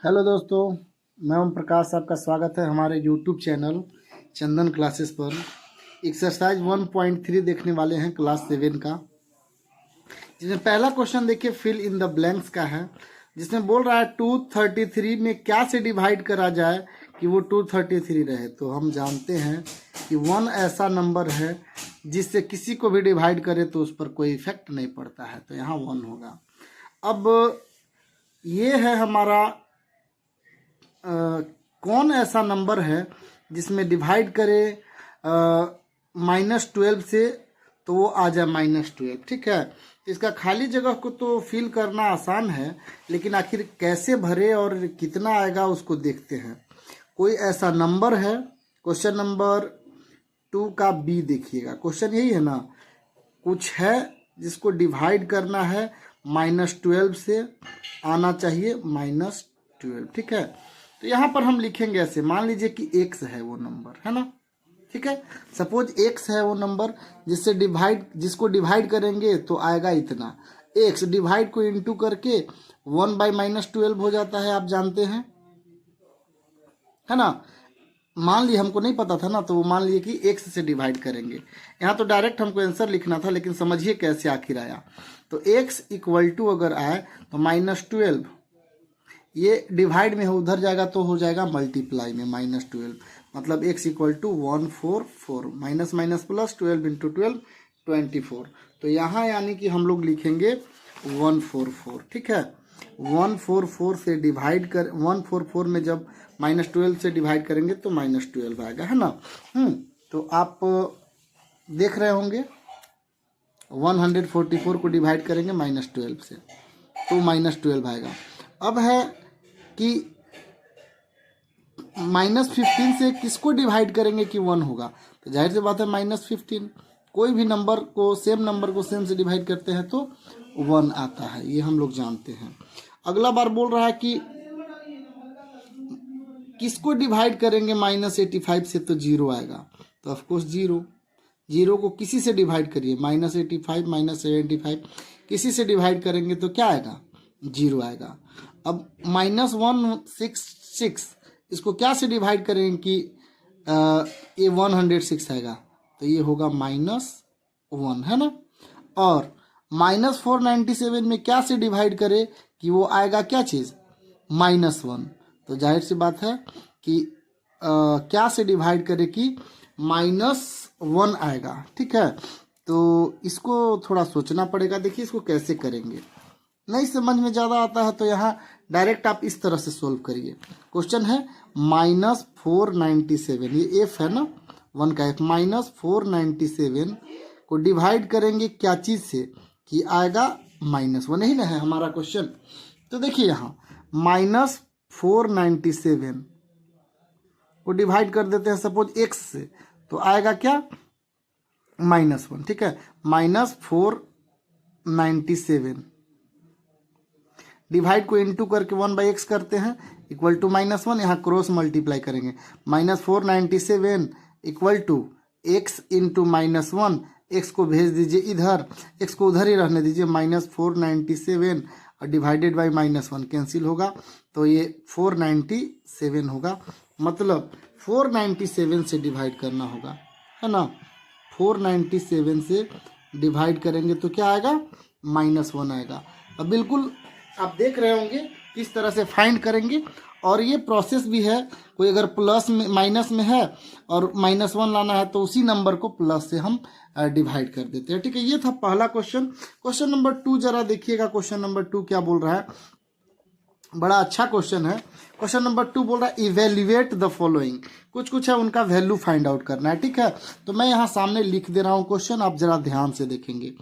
Hello दोस्तों, मैं ओम प्रकाश। आपका स्वागत है हमारे यूट्यूब चैनल चंदन क्लासेस पर। एक्सरसाइज 1.3 देखने वाले हैं क्लास 7 का, जिसमें पहला क्वेश्चन देखिए फिल इन द ब्लैंक्स का है, जिसमें बोल रहा है 233 में क्या से डिवाइड करा जाए कि वो 233 रहे। तो हम जानते हैं कि 1 ऐसा नंबर है जिससे किसी को भी डिवाइड करे तो उस पर कोई इफेक्ट नहीं पड़ता है, तो यहाँ 1 होगा। अब ये है हमारा कौन ऐसा नंबर है जिसमें डिवाइड करे -12 से तो वो आ जाए -12। ठीक है, इसका खाली जगह को तो फिल करना आसान है, लेकिन आखिर कैसे भरे और कितना आएगा उसको देखते हैं। कोई ऐसा नंबर है, क्वेश्चन नंबर 2 का बी देखिएगा। क्वेश्चन यही है ना, कुछ है जिसको डिवाइड करना है -12 से, आना चाहिए -12। ठीक है, तो यहाँ पर हम लिखेंगे ऐसे, मान लीजिए कि x है वो नंबर, है ना। ठीक है, सपोज x है वो नंबर जिसको डिवाइड करेंगे तो आएगा इतना। x डिवाइड को इनटू करके 1/-12 हो जाता है, आप जानते हैं, है ना। मान लिए हमको नहीं पता था ना, तो वो मान लिए कि x से डिवाइड करेंगे। यहाँ तो डायरेक्ट हमको आंसर लिखना था, लेकिन समझिए कैसे आखिर आया। तो x इक्वल टू अगर आए तो -12, ये डिवाइड में है, उधर जाएगा तो हो जाएगा मल्टीप्लाई में -12, मतलब x equal to 144, minus minus plus 12 into 12 24। तो यहाँ यानी कि हम लोग लिखेंगे 144। ठीक है, 144 से डिवाइड कर 144 में जब -12 से डिवाइड करेंगे तो -12 आएगा, है ना। तो आप देख रहे होंगे 144 को डिवाइड करेंगे -12 से तो -12 आएगा। अब है कि -15 से किसको डिवाइड करेंगे कि 1 होगा, तो जाहिर सी बात है -15। कोई भी नंबर को, सेम नंबर को सेम से डिवाइड करते हैं तो 1 आता है, ये हम लोग जानते हैं। अगला बार बोल रहा है कि किसको डिवाइड करेंगे -85 से, तो 0 आएगा। तो ऑफकोर्स 0 को किसी से डिवाइड करिए, -85 -75 किसी से डिवाइड करेंगे तो क्या आएगा, 0 आएगा। अब -166 इसको क्या से डिवाइड करेंगे कि ये 106 आएगा, तो ये होगा -1, है ना। और -497 में क्या से डिवाइड करे कि वो आएगा क्या चीज़, -1। तो जाहिर सी बात है कि क्या से डिवाइड करे कि -1 आएगा। ठीक है, तो इसको थोड़ा सोचना पड़ेगा। देखिए इसको कैसे करेंगे, नहीं समझ में ज़्यादा आता है तो यहाँ डायरेक्ट आप इस तरह से सोल्व करिए। क्वेश्चन है -497, ये एफ है ना, 1 का एफ, -497 को डिवाइड करेंगे क्या चीज़ से कि आएगा -1, यही ना है हमारा क्वेश्चन। तो देखिए यहाँ -497 को डिवाइड कर देते हैं सपोज x से, तो आएगा क्या, -1। ठीक है, -497 डिवाइड को इनटू करके 1/x करते हैं इक्वल टू -1, यहाँ क्रॉस मल्टीप्लाई करेंगे, -497 equal to x into -1, x को भेज दीजिए इधर, x को उधर ही रहने दीजिए, -497 और डिवाइडेड बाई -1 कैंसिल होगा, तो ये 497 होगा। मतलब 497 से डिवाइड करना होगा, है ना। 497 से डिवाइड करेंगे तो क्या आएगा, -1 आएगा। अब बिल्कुल आप देख रहे होंगे किस तरह से फाइंड करेंगे, और ये प्रोसेस भी है। कोई अगर प्लस में माइनस में है और -1 लाना है तो उसी नंबर को प्लस से हम डिवाइड कर देते हैं। ठीक है, ये था पहला क्वेश्चन। क्वेश्चन नंबर 2 जरा देखिएगा। क्वेश्चन नंबर 2 क्या बोल रहा है, बड़ा अच्छा क्वेश्चन है। क्वेश्चन नंबर 2 बोल रहा है इवेल्युएट द फॉलोइंग, कुछ है उनका वैल्यू फाइंड आउट करना है। ठीक है, तो मैं यहाँ सामने लिख दे रहा हूँ क्वेश्चन, आप जरा ध्यान से देखेंगे।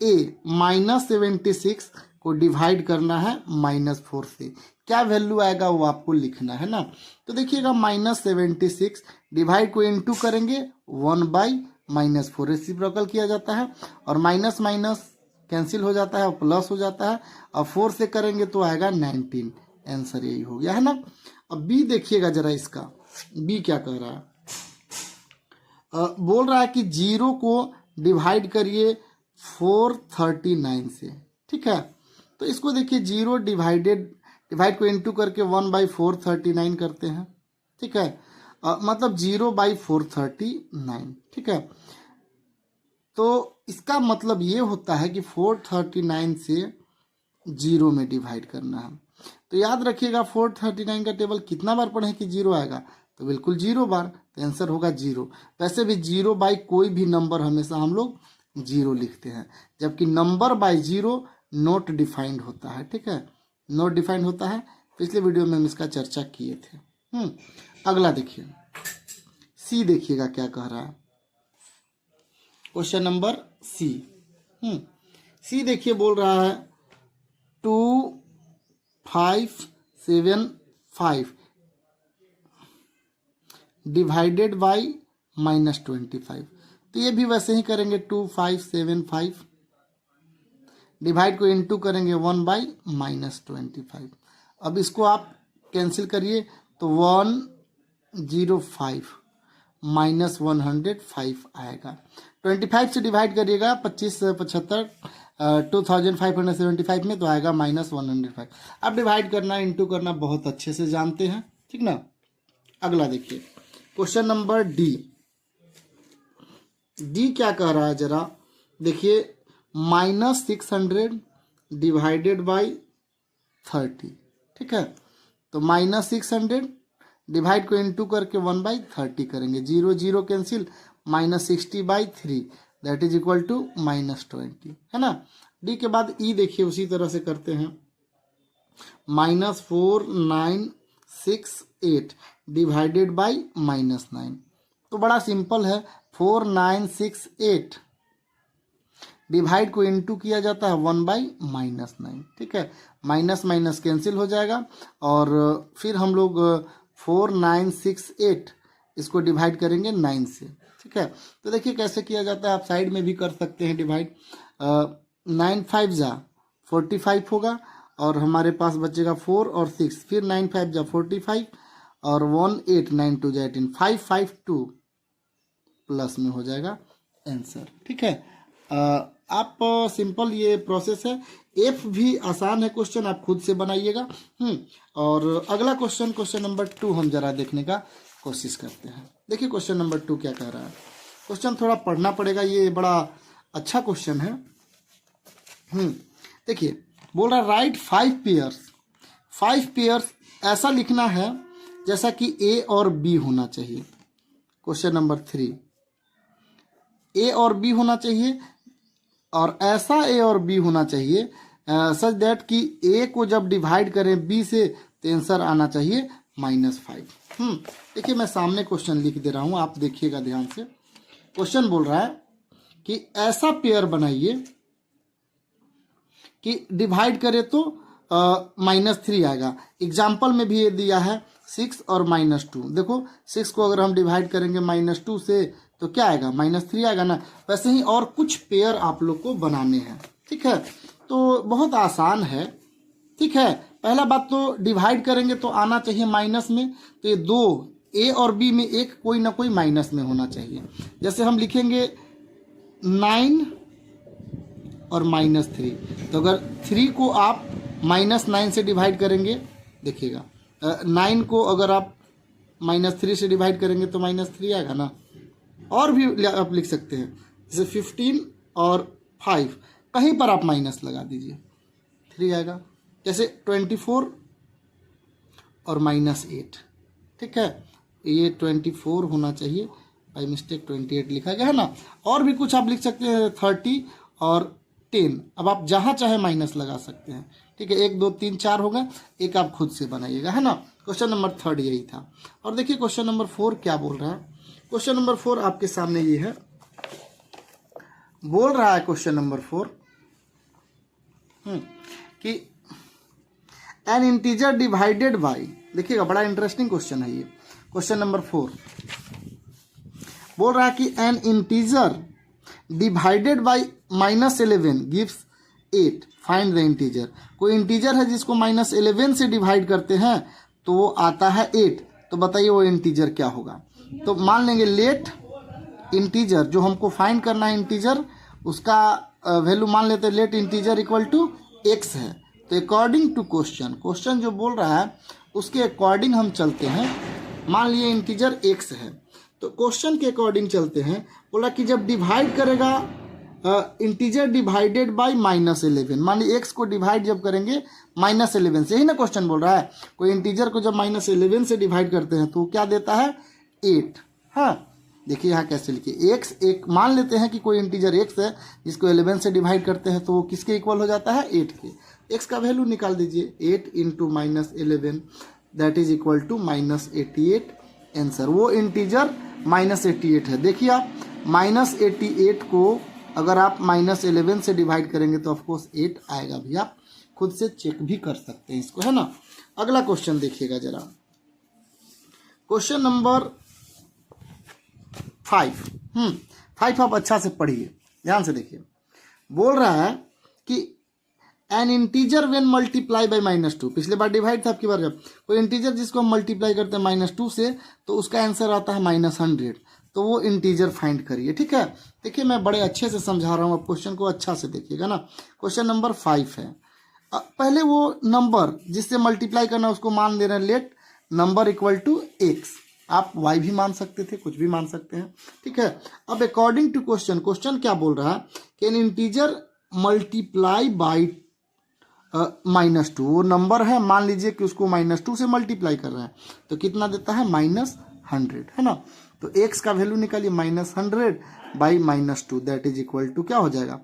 ए -76 को डिवाइड करना है -4 से, क्या वैल्यू आएगा वो आपको लिखना है ना। तो देखिएगा -76 डिवाइड को इनटू करेंगे 1/-4, रेसिप्रोकल किया जाता है, और माइनस माइनस कैंसिल हो जाता है और प्लस हो जाता है, और 4 से करेंगे तो आएगा 19। आंसर यही हो गया, है ना। अब बी देखिएगा जरा, इसका बी क्या कह रहा है, बोल रहा है कि 0 को डिवाइड करिए 439 से। ठीक है, तो इसको देखिए 0 डिवाइड को इनटू करके 1/439 करते हैं, ठीक है, मतलब 0/439, ठीक है। तो इसका मतलब ये होता है कि 439 से 0 में डिवाइड करना है। तो याद रखिएगा 439 का टेबल कितना बार पढ़े कि 0 आएगा, तो बिल्कुल 0 बार, तो आंसर होगा 0। वैसे भी 0 बाई कोई भी नंबर हमेशा हम लोग 0 लिखते हैं, जबकि नंबर बाई 0 नॉट डिफाइंड होता है, ठीक है, नॉट डिफाइंड होता है। पिछले वीडियो में हम इसका चर्चा किए थे। अगला देखिए, सी देखिएगा क्या कह रहा है, क्वेश्चन नंबर सी। सी देखिए बोल रहा है 2575 डिवाइडेड बाई -25। तो ये भी वैसे ही करेंगे, 2575 डिवाइड को इनटू करेंगे 1/-25। अब इसको आप कैंसिल करिए तो 105 -105 आएगा। 25 से डिवाइड करिएगा 2575 2575 में, तो आएगा -105। अब डिवाइड करना इनटू करना बहुत अच्छे से जानते हैं, ठीक ना। अगला देखिए क्वेश्चन नंबर डी। डी क्या कह रहा है जरा देखिए, -600 डिवाइडेड बाई 30, ठीक है। तो -600 डिवाइड को इनटू करके 1/30 करेंगे, 0 0 cancel, -60/3 that is equal to -20, है ना। डी के बाद ई देखिए उसी तरह से करते हैं, -4968 डिवाइडेड बाई -9। तो बड़ा सिंपल है, 4968 डिवाइड को इनटू किया जाता है 1/-9, ठीक है, माइनस माइनस कैंसिल हो जाएगा, और फिर हम लोग 4968 इसको डिवाइड करेंगे 9 से, ठीक है। तो देखिए कैसे किया जाता है, आप साइड में भी कर सकते हैं डिवाइड। 9 5 जा 45 होगा, और हमारे पास बचेगा 4 और 6, फिर 9 5 जा 45, और 1 8 9 2 जा 18, 552 प्लस में हो जाएगा आंसर, ठीक है। आप सिंपल ये प्रोसेस है। एफ भी आसान है क्वेश्चन, आप खुद से बनाइएगा। और अगला क्वेश्चन, क्वेश्चन नंबर 2 हम जरा देखने का कोशिश करते हैं। देखिए क्वेश्चन नंबर 2 क्या कह रहा है। क्वेश्चन थोड़ा पढ़ना पड़ेगा, ये बड़ा अच्छा क्वेश्चन है। देखिए बोल रहा है राइट 5 पेयर्स। 5 पेयर्स ऐसा लिखना है जैसा कि ए और बी होना चाहिए। क्वेश्चन नंबर 3, ए और बी होना चाहिए, और ऐसा ए और बी होना चाहिए सच दैट कि ए को जब डिवाइड करें बी से तो आंसर आना चाहिए -5। देखिए मैं सामने क्वेश्चन लिख दे रहा हूं, आप देखिएगा ध्यान से। क्वेश्चन बोल रहा है कि ऐसा पेयर बनाइए कि डिवाइड करे तो -3 आएगा। एग्जाम्पल में भी ये दिया है 6 और -2। देखो 6 को अगर हम डिवाइड करेंगे -2 से तो क्या आएगा, -3 आएगा ना। वैसे ही और कुछ पेयर आप लोग को बनाने हैं, ठीक है। तो बहुत आसान है, ठीक है। पहला बात तो डिवाइड करेंगे तो आना चाहिए माइनस में, तो ये 2 ए और बी में एक कोई ना कोई माइनस में होना चाहिए। जैसे हम लिखेंगे 9 और -3, तो अगर 3 को आप -9 से डिवाइड करेंगे, देखिएगा 9 को अगर आप -3 से डिवाइड करेंगे तो -3 आएगा ना। और भी आप लिख सकते हैं, जैसे 15 और 5 कहीं पर आप माइनस लगा दीजिए, 3 आएगा। जैसे 24 और -8, ठीक है, ये 24 होना चाहिए, बाई मिस्टेक 28 लिखा गया है ना। और भी कुछ आप लिख सकते हैं, 30 और 10। अब आप जहाँ चाहे माइनस लगा सकते हैं, ठीक है। 1 2 3 4 होगा, एक आप खुद से बनाइएगा, है ना। क्वेश्चन नंबर 3 यही था। और देखिए क्वेश्चन नंबर 4 क्या बोल रहा है। क्वेश्चन नंबर 4 आपके सामने ये है, बोल रहा है क्वेश्चन नंबर 4 कि एन इंटीजर डिवाइडेड बाई, देखिएगा बड़ा इंटरेस्टिंग क्वेश्चन है ये। क्वेश्चन नंबर 4 बोल रहा है कि N integer divided by -11 gives 8, find the integer. कोई इंटीजर है जिसको -11 से डिवाइड करते हैं तो वो आता है 8, तो बताइए वो इंटीजर क्या होगा। तो मान लेंगे लेट इंटीजर, जो हमको फाइंड करना है इंटीजर, उसका वैल्यू मान लेते हैं let integer equal to x है। तो अकॉर्डिंग टू क्वेश्चन, क्वेश्चन जो बोल रहा है उसके अकॉर्डिंग हम चलते हैं। मान लिए इंटीजर x है, तो क्वेश्चन के अकॉर्डिंग चलते हैं। बोला कि जब डिवाइड करेगा इंटीजर डिवाइडेड बाय -11, मान ली x को डिवाइड जब करेंगे -11 से, ही ना क्वेश्चन बोल रहा है। कोई इंटीजर को जब -11 से डिवाइड करते हैं तो क्या देता है 8। हाँ देखिए यहाँ कैसे लिखिए, x एक मान लेते हैं कि कोई इंटीजर x है जिसको 11 से डिवाइड करते हैं तो वो किसके इक्वल हो जाता है 8 के। x का वैल्यू निकाल दीजिए, 8 into -11 that is equal to -88 answer. वो इंटीजर -88 है। देखिए आप -88 को अगर आप -11 से डिवाइड करेंगे तो ऑफकोर्स 8 आएगा भी, आप खुद से चेक भी कर सकते हैं इसको, है ना। अगला क्वेश्चन देखिएगा जरा, क्वेश्चन नंबर 5 आप अच्छा से पढ़िए, ध्यान से देखिए। बोल रहा है कि N integer when multiply by -2, पिछले बार डिवाइड था, आपकी बार जब कोई इंटीजर जिसको हम मल्टीप्लाई करते हैं -2 से तो उसका आंसर आता है -100, तो वो इंटीजर फाइंड करिए। ठीक है, देखिए मैं बड़े अच्छे से समझा रहा हूँ, आप क्वेश्चन को अच्छा से देखिएगा ना। क्वेश्चन नंबर 5 है, पहले वो नंबर जिससे मल्टीप्लाई करना उसको मान दे रहे हैं let number equal to x। आप y भी मान सकते थे, कुछ भी मान सकते हैं। ठीक है, अब अकॉर्डिंग टू क्वेश्चन, क्वेश्चन क्या बोल रहा है कि एन इंटीजर मल्टीप्लाई बाई -2, वो नंबर है, मान लीजिए कि उसको -2 से मल्टीप्लाई कर रहा है तो कितना देता है -100, है ना। तो x का वैल्यू निकालिए, -100 by -2 that is equal to क्या हो जाएगा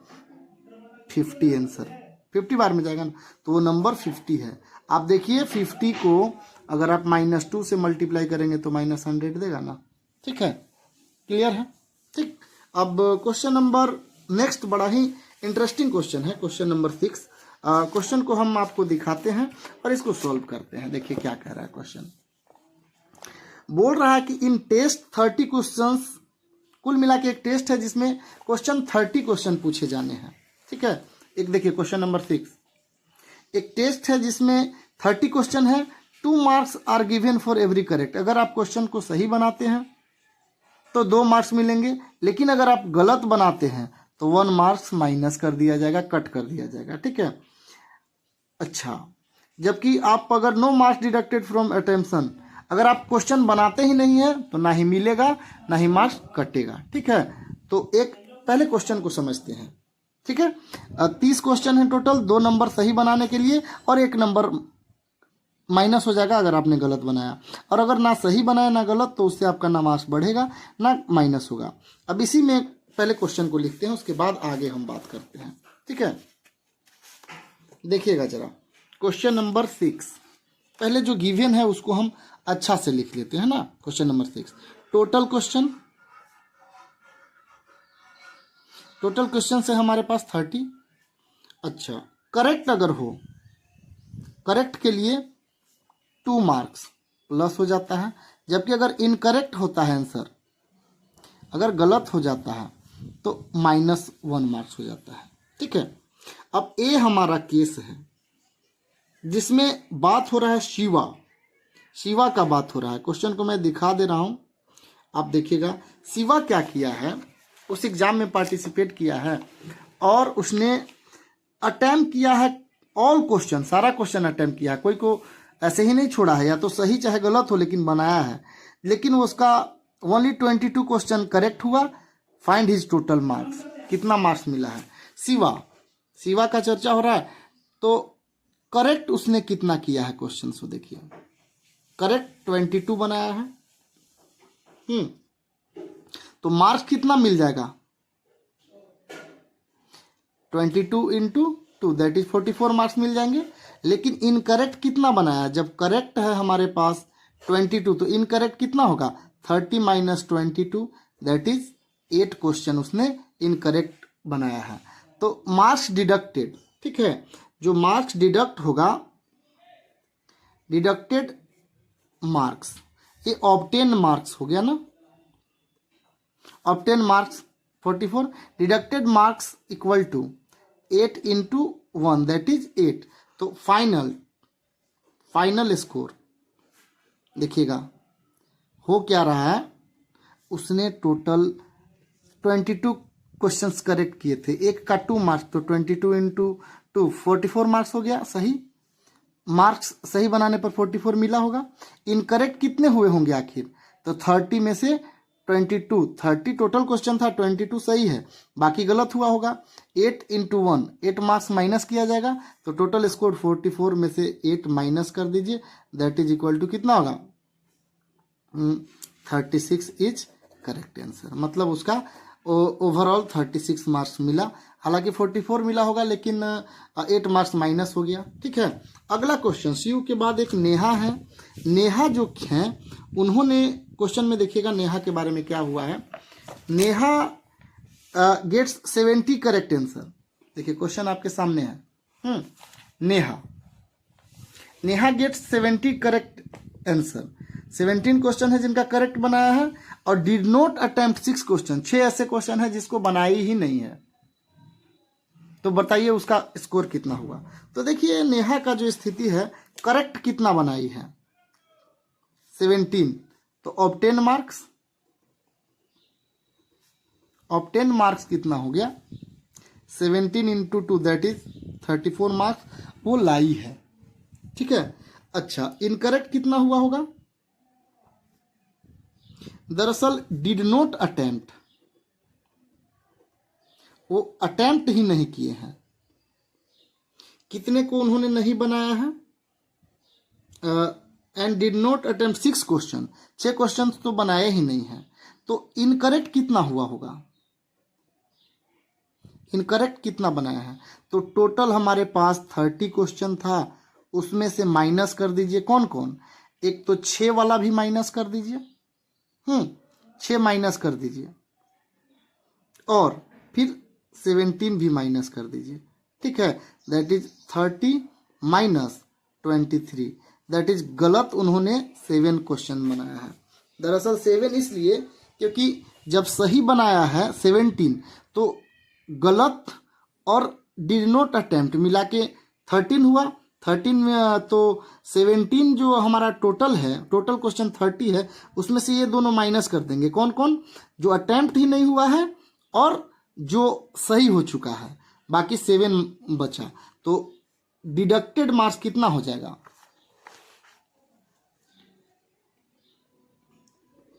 50 आंसर। 50 बार में जाएगा ना, तो वो नंबर 50 है। आप देखिए 50 को अगर आप -2 से मल्टीप्लाई करेंगे तो -100 देगा ना। ठीक है, क्लियर है। ठीक, अब क्वेश्चन नंबर नेक्स्ट बड़ा ही इंटरेस्टिंग क्वेश्चन है, क्वेश्चन नंबर 6। क्वेश्चन को हम आपको दिखाते हैं और इसको सॉल्व करते हैं। देखिए क्या कह रहा है क्वेश्चन। बोल रहा है कि इन टेस्ट 30 क्वेश्चंस, कुल मिला के एक टेस्ट है जिसमें क्वेश्चन 30 क्वेश्चन पूछे जाने हैं। ठीक है, एक देखिए क्वेश्चन नंबर 6, एक टेस्ट है जिसमें 30 क्वेश्चन है, 2 marks are given for every correct. अगर आप क्वेश्चन को सही बनाते हैं तो 2 मार्क्स मिलेंगे, लेकिन अगर आप गलत बनाते हैं तो 1 मार्क्स माइनस कर दिया जाएगा, कट कर दिया जाएगा। ठीक है, अच्छा, जबकि आप अगर नो मार्क्स डिडक्टेड फ्रॉम अटेम्पशन, अगर आप क्वेश्चन बनाते ही नहीं है तो ना ही मिलेगा ना ही मार्क्स कटेगा। ठीक है, तो एक पहले क्वेश्चन को समझते हैं। ठीक है, 30 क्वेश्चन है टोटल, 2 नंबर सही बनाने के लिए और 1 नंबर माइनस हो जाएगा अगर आपने गलत बनाया, और अगर ना सही बनाया ना गलत तो उससे आपका ना मार्क्स बढ़ेगा ना माइनस होगा। अब इसी में पहले क्वेश्चन को लिखते हैं, उसके बाद आगे हम बात करते हैं। ठीक है, देखिएगा जरा क्वेश्चन नंबर 6, पहले जो गिवन है उसको हम अच्छा से लिख लेते हैं ना। क्वेश्चन नंबर 6, टोटल क्वेश्चन से हमारे पास 30। अच्छा, करेक्ट अगर हो, करेक्ट के लिए 2 मार्क्स प्लस हो जाता है, जबकि अगर इनकरेक्ट होता है आंसर, अगर गलत हो जाता है तो -1 मार्क्स हो जाता है। ठीक है, अब ए हमारा केस है जिसमें बात हो रहा है शिवा का बात हो रहा है। क्वेश्चन को मैं दिखा दे रहा हूं, आप देखिएगा। शिवा क्या किया है, उस एग्जाम में पार्टिसिपेट किया है और उसने अटेम्प्ट किया है ऑल क्वेश्चन, सारा क्वेश्चन अटेम्प्ट किया है, कोई को ऐसे ही नहीं छोड़ा है, या तो सही चाहे गलत हो लेकिन बनाया है। लेकिन उसका ओनली 22 क्वेश्चन करेक्ट हुआ। फाइंड हिज टोटल मार्क्स, कितना मार्क्स मिला है। शिवा का चर्चा हो रहा है, तो करेक्ट उसने कितना किया है क्वेश्चन को देखिए। करेक्ट 22 बनाया है, तो मार्क्स कितना मिल जाएगा 22 इंटू 2 दैट इज 44 मार्क्स मिल जाएंगे। लेकिन इनकरेक्ट कितना बनाया, जब करेक्ट है हमारे पास 22 तो इनकरेक्ट कितना होगा 30 माइनस 22 दैट इज 8 क्वेश्चन उसने इनकरेक्ट बनाया है। तो मार्क्स डिडक्टेड, ठीक है, जो मार्क्स डिडक्ट होगा, डिडक्टेड मार्क्स, ये ऑब्टेन मार्क्स हो गया ना, obtain marks 44, deducted marks equal to 8 into 1 that is 8। तो फाइनल स्कोर देखिएगा हो क्या रहा है, उसने टोटल 22 क्वेश्चंस करेक्ट किए थे, एक का 2 मार्क्स, तो 22 इंटू 2 44 मार्क्स हो गया सही। मार्क्स सही बनाने पर 44 मिला होगा। इनकरेक्ट कितने हुए होंगे आखिर? तो 30 में से 22, 30 टोटल क्वेश्चन था, 22 सही है, बाकी गलत हुआ होगा। 8 × 1 8 मार्क्स माइनस किया जाएगा, तो टोटल स्कोर 44 में से 8 माइनस कर दीजिए, दैट इज इक्वल टू कितना होगा? 36 इज करेक्ट आंसर। मतलब उसका ओवरऑल 36 मार्क्स मिला, हालांकि 44 मिला होगा लेकिन 8 मार्क्स माइनस हो गया। ठीक है, अगला क्वेश्चन सीयू के बाद एक नेहा है। नेहा जो हैं उन्होंने क्वेश्चन में देखिएगा नेहा के बारे में क्या हुआ है। Neha gets 70 correct answer. देखिए क्वेश्चन आपके सामने है। Neha gets 70 correct answer. 17 question है जिनका करेक्ट बनाया है और डिड नॉट अटेम्प्ट 6 क्वेश्चन। 6 ऐसे क्वेश्चन है जिसको बनाई ही नहीं है। तो बताइए उसका स्कोर कितना हुआ। तो देखिए नेहा का जो स्थिति है, करेक्ट कितना बनाई है? 17, तो ऑब्टेन मार्क्स, ऑब्टेन मार्क्स कितना हो गया? 17 × 2 दैट इज 34 मार्क्स वो लाई है। ठीक है, अच्छा इनकरेक्ट कितना हुआ होगा? दरअसल डिड नॉट अटेम्प्ट, वो अटेम्प्ट ही नहीं किए हैं। कितने को उन्होंने नहीं बनाया है? And did not attempt 6 question, 6 question तो बनाए ही नहीं है। तो इनकरेक्ट कितना हुआ होगा? इनकरेक्ट कितना बनाया है? तो टोटल हमारे पास 30 क्वेश्चन था, उसमें से माइनस कर दीजिए कौन कौन। एक तो 6 वाला भी माइनस कर दीजिए, 6 माइनस कर दीजिए, और फिर 17 भी माइनस कर दीजिए। ठीक है, that is 30 minus 23, that is गलत उन्होंने 7 क्वेश्चन बनाया है। दरअसल 7 इसलिए क्योंकि जब सही बनाया है 17 तो गलत और डिड नॉट अटेम्प्ट मिला के 13 हुआ। 13 में तो 17 जो हमारा टोटल है, टोटल क्वेश्चन 30 है, उसमें से ये दोनों माइनस कर देंगे। कौन कौन? जो अटेम्प्ट ही नहीं हुआ है और जो सही हो चुका है, बाकी 7 बचा। तो डिडक्टेड मार्क्स कितना हो जाएगा?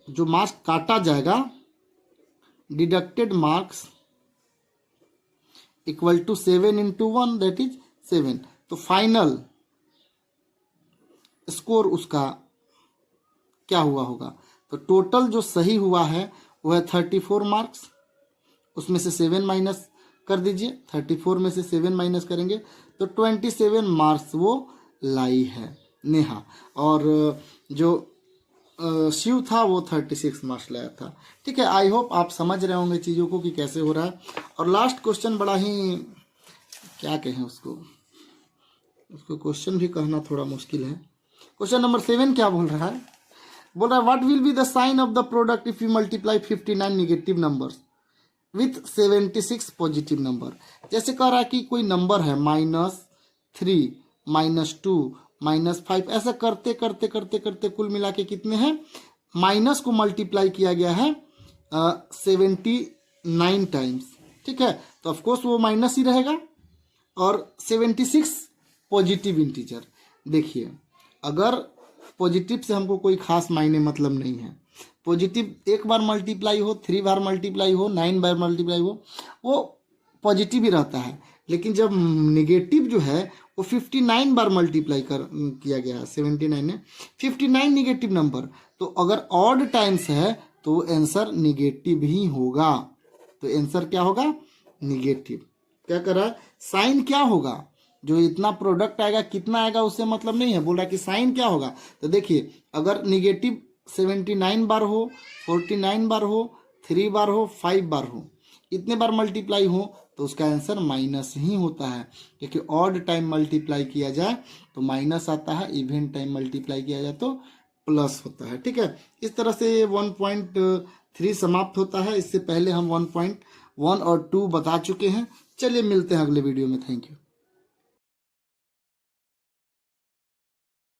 जो मार्क्स काटा जाएगा, deducted marks equal to 7 × 1 that is 7। तो फाइनल स्कोर उसका क्या हुआ होगा? तो टोटल जो सही हुआ है वो है 34 मार्क्स, उसमें से 7 माइनस कर दीजिए। 34 में से 7 माइनस करेंगे तो 27 मार्क्स वो लाई है नेहा, और जो शिव था वो 36 मार्क्स लाया था। ठीक है, आई होप आप समझ रहे होंगे चीज़ों को कि कैसे हो रहा है। और लास्ट क्वेश्चन बड़ा ही क्या कहें उसको क्वेश्चन भी कहना थोड़ा मुश्किल है। क्वेश्चन नंबर 7 क्या बोल रहा है? बोल रहा है what will be the sign of the product if you multiply 59 negative numbers with 76 positive number. जैसे कह रहा है कि कोई नंबर है -3, -2, -5, ऐसा करते करते करते करते कुल मिला के कितने हैं? माइनस को मल्टीप्लाई किया गया है 79 टाइम्स। ठीक है, तो ऑफकोर्स वो माइनस ही रहेगा। और 76 पॉजिटिव इंटीजर। देखिए अगर पॉजिटिव से हमको कोई खास मायने मतलब नहीं है, पॉजिटिव एक बार मल्टीप्लाई हो, 3 बार मल्टीप्लाई हो, 9 बार मल्टीप्लाई हो, वो पॉजिटिव ही रहता है। लेकिन जब निगेटिव जो है वो 59 बार मल्टीप्लाई किया गया है, 79 ने 59 निगेटिव नंबर, तो अगर ऑड टाइम्स है तो आंसर निगेटिव ही होगा। तो आंसर क्या होगा? निगेटिव। क्या कर रहा है? साइन क्या होगा? जो इतना प्रोडक्ट आएगा कितना आएगा उससे मतलब नहीं है, बोल रहा है कि साइन क्या होगा। तो देखिए अगर निगेटिव 79 बार हो, 49 बार हो, 3 बार हो, 5 बार हो, इतने बार मल्टीप्लाई हो तो उसका आंसर माइनस ही होता है, क्योंकि ऑड टाइम मल्टीप्लाई किया जाए तो माइनस आता है, इवन टाइम मल्टीप्लाई किया जाए तो प्लस होता है। ठीक है, इस तरह से 1.3 समाप्त होता है। इससे पहले हम 1.1 और 2 बता चुके हैं। चलिए मिलते हैं अगले वीडियो में। Thank you.